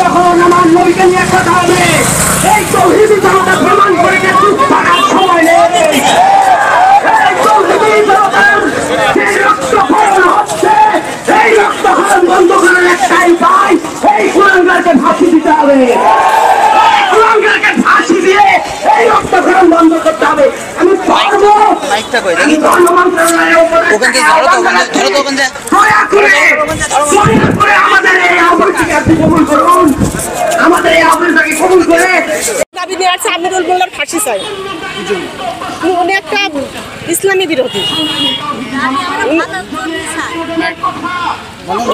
যখন আমার নবীকে নিয়ে কথা হবে, এই তৌহিদি জনতা প্রমাণ করে যে চুপ থাকার সময় নেই। এই তৌহিদি জনতার যে রক্তক্ষরণ হচ্ছে, এই রক্তক্ষরণ বন্ধ করার একটাই উপায়, এই কুলাঙ্গারকে ফাঁসি দিতে হবে। কুলাঙ্গারকে ফাঁসি দিয়ে এই রক্তক্ষরণ বন্ধ করতে হবে। আমি পারবো, আমি ধর্ম মন্ত্রণালয়ের উপদেষ্টাকে দয়া করে আমাদের এই আহ্বানটাকে আপনি কবুল করুন, আমাদের এই আহ্বানটাকে কবুল করে দাবি নিয়ে আসছে আমিরুল মোল্লার ফাঁসি চাই। উনি একটা ইসলামী বিরোধী,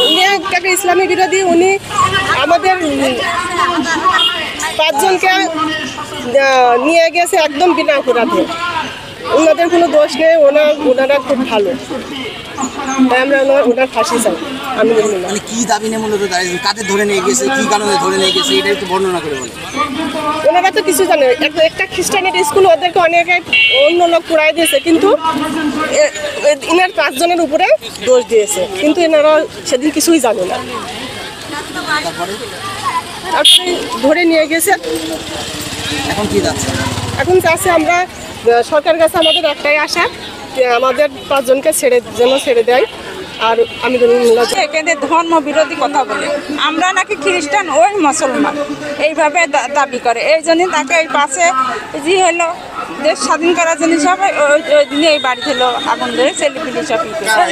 উনি একটা ইসলামী বিরোধী। উনি আমাদের 5 জনকে নিয়ে গেছে একদম বিনা অপরাধে, ওনাদের কোনো দোষ নেই, ওনারা খুব ভালো, তাই আমরা ওনার ফাঁসি চাই। মানে কি দাবি নিয়ে মূলত দাঁড়িয়েছেন, কাদের ধরে নিয়ে গেছে, কি কারণে ধরে নিয়ে গেছে, এটা একটু বর্ণনা করে বলেন। ওনারা তো কিছু জানে, একটা খ্রিস্টানের স্কুল ওদেরকে অনেকে অন্য লোক পুরাই দিয়েছে, কিন্তু এনার 5 জনের উপরে দোষ দিয়েছে, কিন্তু এনারা সেদিন কিছুই জানে না। তারপরে ধরে নিয়ে গেছে। এখন কি যাচ্ছে? এখন চাচ্ছে আমরা সরকারের কাছে আমাদের একটাই আশা, যে আমাদের 5 জনকে ছেড়ে দেয়। আর আমি এখানে ধর্ম বিরোধী কথা বলে, আমরা নাকি খ্রিস্টান, ওই মুসলমান, এইভাবে দাবি করে। এই জন্যই তাকে এই পাশে যে হলো দেশ স্বাধীন করার জন্য সবাই ওই দিনে এই বাড়ি হলো আগুন ধরে ছেলেপিলি সব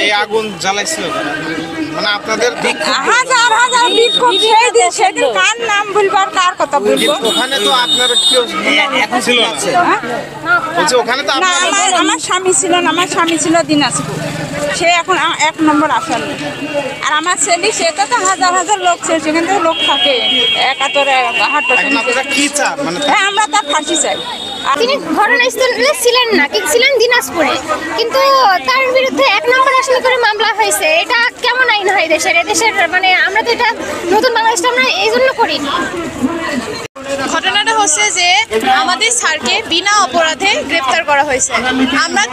এই আগুন জ্বালাইছিল, মানে আপনাদের হাজার হাজার বিক্ষোভ সেদিন কার নাম বলবো আর কার কথা বলবো। ওখানে তো আপনার কেউ এখন ছিল না, বলছি ওখানে তো না, আমার স্বামী ছিল না, আমার স্বামী ছিল দিনাজপুর, সে এখন 1 নম্বর আসামি। আর আমার ছেলে, সেটা তো হাজার হাজার লোক ছিল, সেখান থেকে লোক থাকে একাত্তরে কি চান, মানে হ্যাঁ আমরা তার ফাঁসি চাই। তিনি ঘটনাস্থলে ছিলেন না, কিন্তু ছিলেন দিনাজপুরে, কিন্তু তার বিরুদ্ধে 1 নম্বর আসামি করে মামলা হয়েছে। এটা কেমন আইন হয় দেশের? মানে আমরা তো এটা নতুন বাংলাদেশটা আমরা এই জন্য করিনি। ঘটনাটা হচ্ছে যে আমাদের স্যারকে বিনা অপরাধে গ্রেফতার করা হয়েছে। আমরা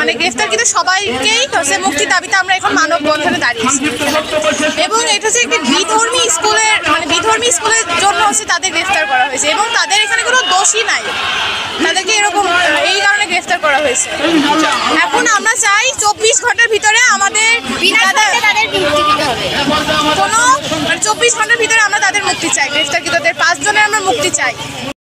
মানে গ্রেফতার কিন্তু সবাইকেই হচ্ছে মুক্তির দাবিতে আমরা এখন মানববন্ধনে দাঁড়িয়েছি, এবং এটা হচ্ছে একটি বিধর্মী স্কুলের জন্য হচ্ছে তাদের গ্রেফতার করা হয়েছে, এবং তাদের এখানে কোনো দোষই নাই, তাদেরকে এরকম এই কারণে গ্রেফতার করা হয়েছে। এখন আমরা চাই 24 ঘন্টার ভিতরে আমাদের কোনো 24 ঘন্টার ভিতরে আমরা তাদের মুক্তি চাই, গ্রেফতারকৃতদের 5 জনের আমরা মুক্তি চাই।